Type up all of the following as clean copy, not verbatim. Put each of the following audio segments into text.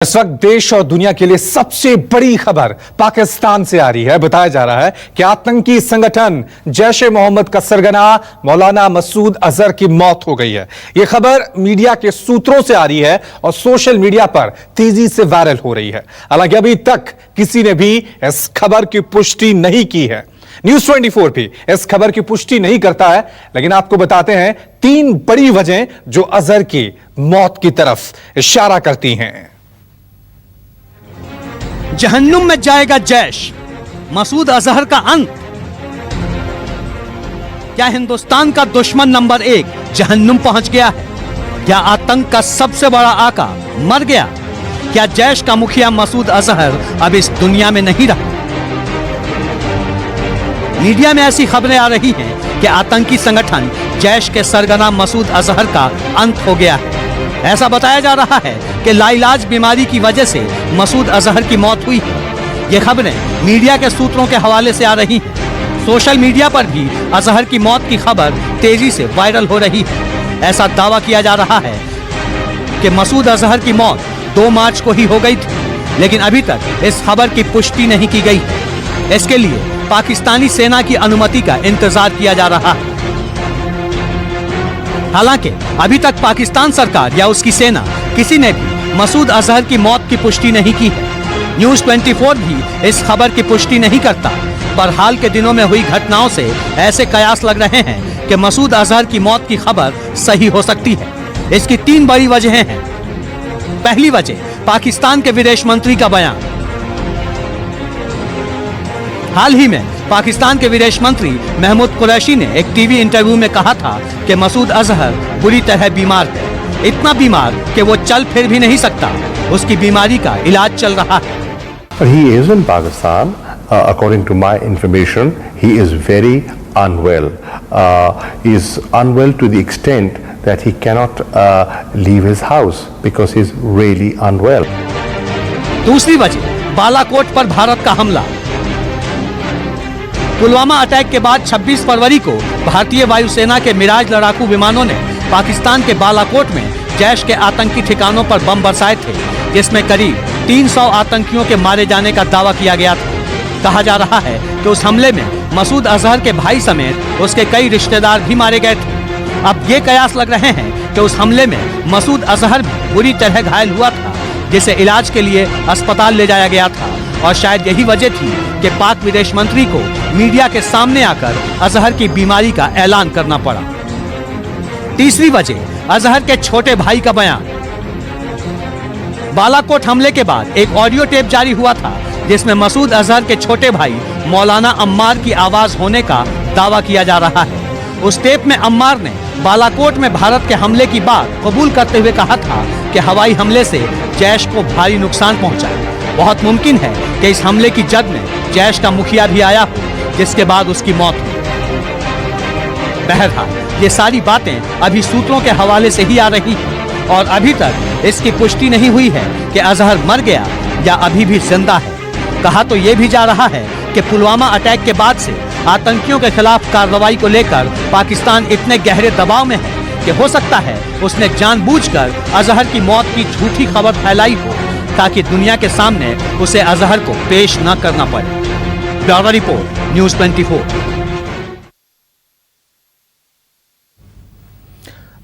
इस वक्त देश और दुनिया के लिए सबसे बड़ी खबर पाकिस्तान से आ रही है। बताया जा रहा है कि आतंकी संगठन जैश ए मोहम्मद का सरगना मौलाना मसूद अजहर की मौत हो गई है। यह खबर मीडिया के सूत्रों से आ रही है और सोशल मीडिया पर तेजी से वायरल हो रही है। हालांकि अभी तक किसी ने भी इस खबर की पुष्टि नहीं की है। न्यूज 24 भी इस खबर की पुष्टि नहीं करता है, लेकिन आपको बताते हैं 3 बड़ी वजह जो अजहर की मौत की तरफ इशारा करती हैं। जहन्नुम में जाएगा जैश, मसूद अजहर का अंत। क्या हिंदुस्तान का दुश्मन नंबर 1 जहन्नुम पहुंच गया है? क्या आतंक का सबसे बड़ा आका मर गया? क्या जैश का मुखिया मसूद अजहर अब इस दुनिया में नहीं रहा? मीडिया में ऐसी खबरें आ रही हैं कि आतंकी संगठन जैश के सरगना मसूद अजहर का अंत हो गया है। ऐसा बताया जा रहा है कि लाइलाज बीमारी की वजह से मसूद अजहर की मौत हुई है। ये खबरें मीडिया के सूत्रों के हवाले से आ रही हैं। सोशल मीडिया पर भी अजहर की मौत की खबर तेजी से वायरल हो रही है। ऐसा दावा किया जा रहा है कि मसूद अजहर की मौत 2 मार्च को ही हो गई थी, लेकिन अभी तक इस खबर की पुष्टि नहीं की गई है। इसके लिए पाकिस्तानी सेना की अनुमति का इंतजार किया जा रहा है। हालांकि अभी तक पाकिस्तान सरकार या उसकी सेना किसी ने भी मसूद अजहर की मौत की पुष्टि नहीं की है। न्यूज 24 भी इस खबर की पुष्टि नहीं करता, पर हाल के दिनों में हुई घटनाओं से ऐसे कयास लग रहे हैं कि मसूद अजहर की मौत की खबर सही हो सकती है। इसकी 3 बड़ी वजहें हैं। पहली वजह, पाकिस्तान के विदेश मंत्री का बयान। हाल ही में पाकिस्तान के विदेश मंत्री महमूद कुरैशी ने एक टीवी इंटरव्यू में कहा था कि मसूद अजहर बुरी तरह बीमार है, इतना बीमार कि वो चल फिर भी नहीं सकता। उसकी बीमारी का इलाज चल रहा है। He is in Pakistan. According to my information, he is very unwell. He is unwell to the extent that he cannot leave his house because he is really unwell. दूसरी वजह, बालाकोट पर भारत का हमला। पुलवामा अटैक के बाद 26 फरवरी को भारतीय वायुसेना के मिराज लड़ाकू विमानों ने पाकिस्तान के बालाकोट में जैश के आतंकी ठिकानों पर बम बरसाए थे, जिसमें करीब 300 आतंकियों के मारे जाने का दावा किया गया था। कहा जा रहा है कि उस हमले में मसूद अजहर के भाई समेत उसके कई रिश्तेदार भी मारे गए थे। अब ये कयास लग रहे हैं कि उस हमले में मसूद अजहर भी बुरी तरह घायल हुआ था, जिसे इलाज के लिए अस्पताल ले जाया गया था, और शायद यही वजह थी कि पाक विदेश मंत्री को मीडिया के सामने आकर अजहर की बीमारी का ऐलान करना पड़ा। तीसरी वजह, अजहर के छोटे भाई का बयान। बालाकोट हमले के बाद एक ऑडियो टेप जारी हुआ था, जिसमें मसूद अजहर के छोटे भाई मौलाना अम्मार की आवाज होने का दावा किया जा रहा है। उस टेप में अम्मार ने बालाकोट में भारत के हमले की बात कबूल करते हुए कहा था कि हवाई हमले से जैश को भारी नुकसान पहुंचा। बहुत मुमकिन है कि इस हमले की जद में जैश का मुखिया भी आया हो, जिसके बाद उसकी मौत हुई। बहरहाल ये सारी बातें अभी सूत्रों के हवाले से ही आ रही हैं, और अभी तक इसकी पुष्टि नहीं हुई है कि अजहर मर गया या अभी भी जिंदा है। कहा तो ये भी जा रहा है कि पुलवामा अटैक के बाद से आतंकियों के खिलाफ कार्रवाई को लेकर पाकिस्तान इतने गहरे दबाव में है कि हो सकता है उसने जानबूझकर अजहर की मौत की झूठी खबर फैलाई हो, ताकि दुनिया के सामने उसे अजहर को पेश न करना पड़े। Bureau report, news 24।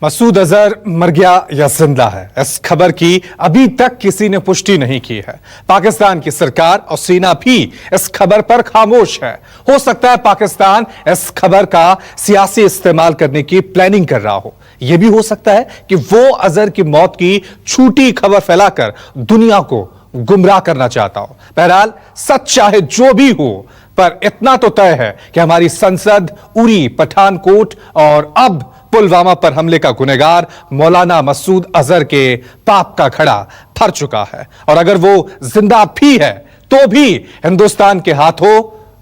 Masood Azhar मर गया या जिंदा है, इस खबर की अभी तक किसी ने पुष्टि नहीं की है। पाकिस्तान की सरकार और सेना भी इस खबर पर खामोश है। हो सकता है पाकिस्तान इस खबर का सियासी इस्तेमाल करने की प्लानिंग कर रहा हो। यह भी हो सकता है कि वो अजहर की मौत की झूठी खबर फैलाकर दुनिया को गुमराह करना चाहता हो। बहरहाल सच चाहे जो भी हो, पर इतना तो तय है कि हमारी संसद उरी, पठानकोट और अब पुलवामा पर हमले का गुनहगार मौलाना मसूद अजहर के पाप का खड़ा भर चुका है, और अगर वो जिंदा भी है तो भी हिंदुस्तान के हाथों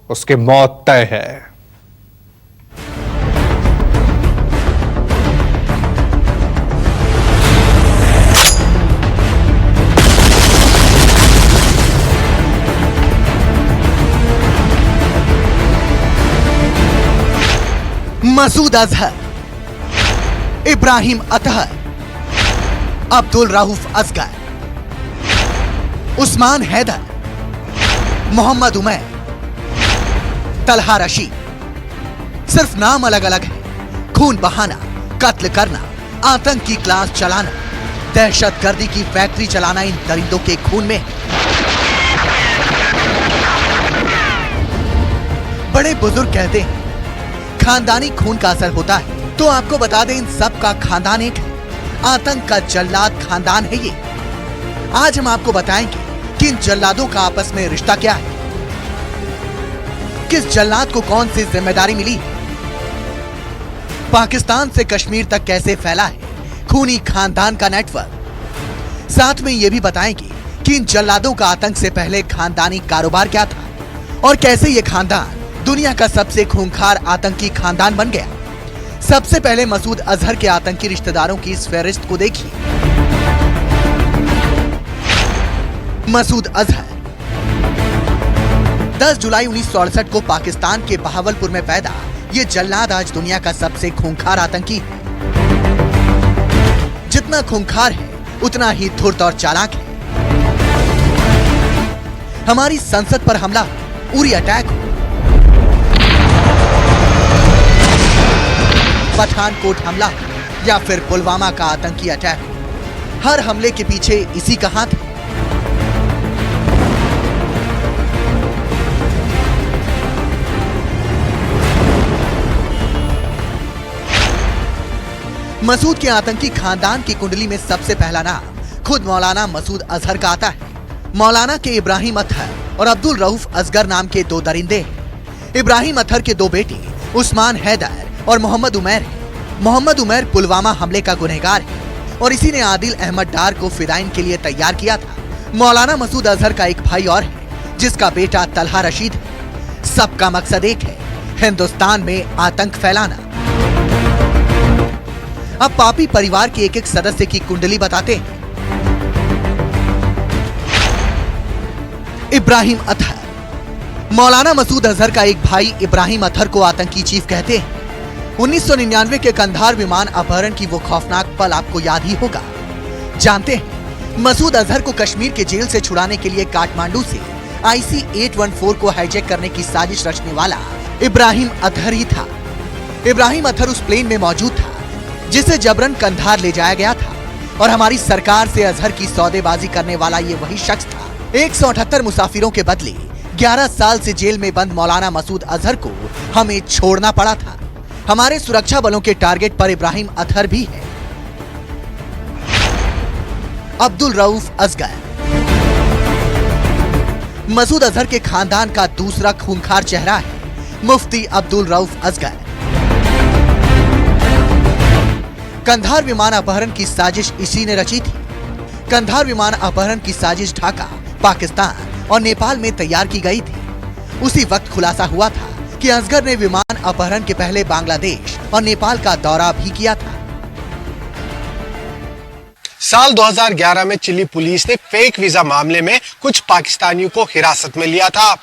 उसकी मौत तय है। मसूद अजहर, इब्राहिम अतहर, अब्दुल रऊफ असगर, उस्मान हैदर, मोहम्मद उमैर, तलहा रशीद। सिर्फ नाम अलग अलग है। खून बहाना, कत्ल करना, आतंक की क्लास चलाना, दहशतगर्दी की फैक्ट्री चलाना इन दरिंदों के खून में है। बड़े बुजुर्ग कहते हैं खानदानी खून का असर होता है, तो आपको बता दें इन सब का खानदान एक है। आतंक का जल्लाद खानदान है ये। आज हम आपको बताएंगे कि इन जल्लादों का आपस में रिश्ता क्या है, किस जल्लाद को कौन सी जिम्मेदारी मिली, पाकिस्तान से कश्मीर तक कैसे फैला है खूनी खानदान का नेटवर्क। साथ में यह भी बताएंगे कि इन जल्लादों का आतंक से पहले खानदानी कारोबार क्या था और कैसे यह खानदान दुनिया का सबसे खूंखार आतंकी खानदान बन गया। सबसे पहले मसूद अजहर के आतंकी रिश्तेदारों की इस फहरिस्त को देखिए। मसूद अजहर 10 जुलाई 1968 को पाकिस्तान के बहावलपुर में पैदा ये जल्लाद आज दुनिया का सबसे खूंखार आतंकी है। जितना खूंखार है उतना ही धूर्त और चालाक है। हमारी संसद पर हमला, उरी अटैक हो, पठानकोट हमला या फिर पुलवामा का आतंकी अटैक हो, हर हमले के पीछे इसी का हाथ है। मसूद के आतंकी खानदान की कुंडली में सबसे पहला नाम खुद मौलाना मसूद अजहर का आता है। मौलाना के इब्राहिम अतहर और अब्दुल रऊफ असगर नाम के दो दरिंदे हैं। इब्राहिम अतहर के दो बेटे उस्मान हैदर और मोहम्मद उमैर है। मोहम्मद उमैर पुलवामा हमले का गुनहगार है और इसी ने आदिल अहमद डार को फिदाइन के लिए तैयार किया था। मौलाना मसूद अजहर का एक भाई और है जिसका बेटा तलहा रशीद है। सबका मकसद एक है, हिंदुस्तान में आतंक फैलाना। अब पापी परिवार के एक एक सदस्य की कुंडली बताते हैं। इब्राहिम अतहर, मौलाना मसूद अजहर का एक भाई इब्राहिम अतहर को आतंकी चीफ कहते हैं। 1999 के कंधार विमान अपहरण की वो खौफनाक पल आपको याद ही होगा। जानते हैं मसूद अजहर को कश्मीर के जेल से छुड़ाने के लिए काठमांडू से IC 814 को हाईजैक करने की साजिश रचने वाला इब्राहिम अतहर ही था। इब्राहिम अतहर उस प्लेन में मौजूद था जिसे जबरन कंधार ले जाया गया था और हमारी सरकार से अजहर की सौदेबाजी करने वाला ये वही शख्स था। 178 मुसाफिरों के बदले 11 साल से जेल में बंद मौलाना मसूद अजहर को हमें छोड़ना पड़ा था। हमारे सुरक्षा बलों के टारगेट पर इब्राहिम अतहर भी है। अब्दुल रऊफ असगर, मसूद अजहर के खानदान का दूसरा खूंखार चेहरा है मुफ्ती अब्दुल रऊफ असगर। कंधार विमान अपहरण की साजिश इसी ने रची थी। कंधार विमान अपहरण की साजिश ढाका, पाकिस्तान और नेपाल में तैयार की गई थी। उसी वक्त खुलासा हुआ था कि असगर ने विमान अपहरण के पहले बांग्लादेश और नेपाल का दौरा भी किया था। साल 2011 में चिली पुलिस ने फेक वीजा मामले में कुछ पाकिस्तानियों को हिरासत में लिया था।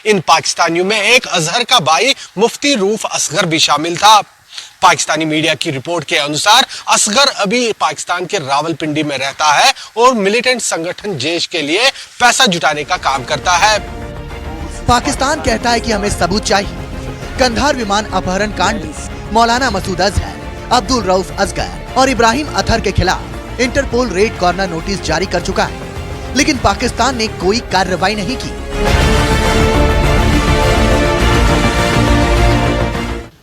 इन पाकिस्तानियों में एक अजहर का भाई मुफ्ती रूफ असगर भी शामिल था। पाकिस्तानी मीडिया की रिपोर्ट के अनुसार असगर अभी पाकिस्तान के रावलपिंडी में रहता है और मिलिटेंट संगठन जैश के लिए पैसा जुटाने का काम करता है। पाकिस्तान कहता है कि हमें सबूत चाहिए। कंधार विमान अपहरण कांड में मौलाना मसूद अजहर, अब्दुल रऊफ असगर और इब्राहिम अतहर के खिलाफ इंटरपोल रेड कॉर्नर नोटिस जारी कर चुका है, लेकिन पाकिस्तान ने कोई कार्रवाई नहीं की।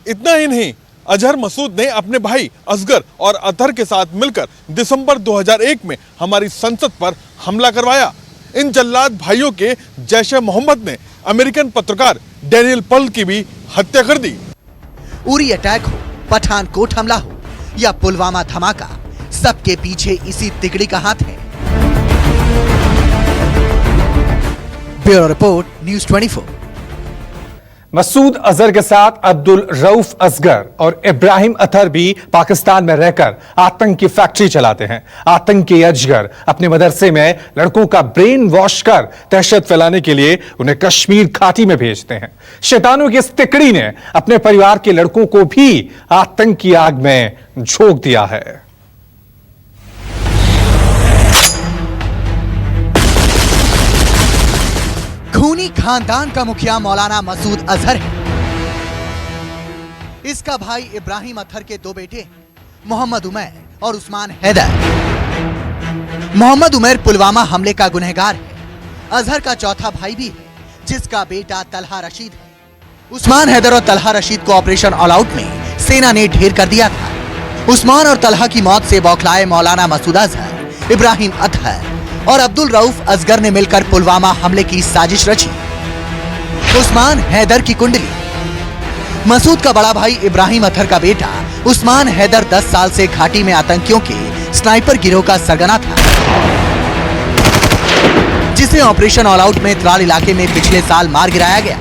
इतना ही नहीं, अजहर मसूद ने अपने भाई असगर और अतहर के साथ मिलकर दिसंबर 2001 में हमारी संसद पर हमला करवाया। इन जल्लाद भाइयों के जैश मोहम्मद ने अमेरिकन पत्रकार डैनियल पर्ल की भी हत्या कर दी। उरी अटैक हो, पठानकोट हमला हो या पुलवामा धमाका, सबके पीछे इसी तिगड़ी का हाथ है। Bureau report, news 24। Masood Azhar के साथ अब्दुल रऊफ असगर और इब्राहिम अतहर भी पाकिस्तान में रहकर आतंक की फैक्ट्री चलाते हैं। आतंकी अजगर अपने मदरसे में लड़कों का ब्रेन वॉश कर दहशत फैलाने के लिए उन्हें कश्मीर घाटी में भेजते हैं। शैतानों की इस तिकड़ी ने अपने परिवार के लड़कों को भी आतंक की आग में झोंक दिया है। खूनी खानदान का मुखिया मौलाना मसूद अजहर है। इसका भाई इब्राहिम अतहर के दो बेटे मोहम्मद उमैर और उस्मान हैदर। मोहम्मद उमैर पुलवामा हमले का गुनहगार है। अजहर का चौथा भाई भी है, जिसका बेटा तलहा रशीद है। उस्मान हैदर और तलहा रशीद को ऑपरेशन ऑल आउट में सेना ने ढेर कर दिया था। उस्मान और तलहा की मौत से बौखलाए मौलाना मसूद अजहर, इब्राहिम अतहर और अब्दुल रऊफ असगर ने मिलकर पुलवामा हमले की साजिश रची। उस्मान हैदर की कुंडली। मसूद का बड़ा भाई इब्राहिम अतहर का बेटा उस्मान हैदर 10 साल से घाटी में आतंकियों के स्नाइपर गिरोह का सरगना था, जिसे ऑपरेशन ऑल आउट में त्राल इलाके में पिछले साल मार गिराया गया।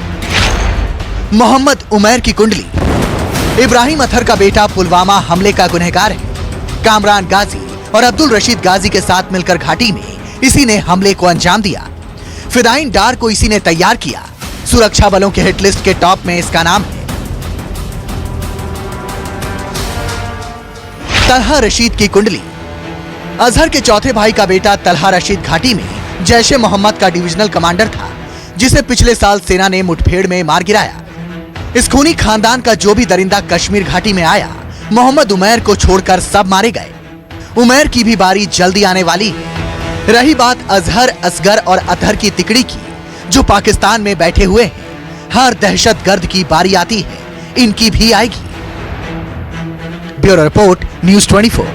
मोहम्मद उमैर की कुंडली। इब्राहिम अतहर का बेटा पुलवामा हमले का गुनहगार है। कामरान गाजी और अब्दुल रशीद गाजी के साथ मिलकर घाटी में इसी ने हमले को अंजाम दिया। फिदाइन डार को इसी ने तैयार किया। सुरक्षा बलों के हिट लिस्ट के टॉप में इसका नाम है। तलहा रशीद की कुंडली। अजहर के चौथे भाई का बेटा तलहा रशीद घाटी में जैश-ए मोहम्मद का डिविजनल कमांडर था, जिसे पिछले साल सेना ने मुठभेड़ में मार गिराया। इस खूनी खानदान का जो भी दरिंदा कश्मीर घाटी में आया, मोहम्मद उमैर को छोड़कर सब मारे गए। उमैर की भी बारी जल्दी आने वाली है। रही बात अजहर, असगर और अतहर की तिकड़ी की, जो पाकिस्तान में बैठे हुए हैं, हर दहशतगर्द की बारी आती है, इनकी भी आएगी। Bureau report, news 24।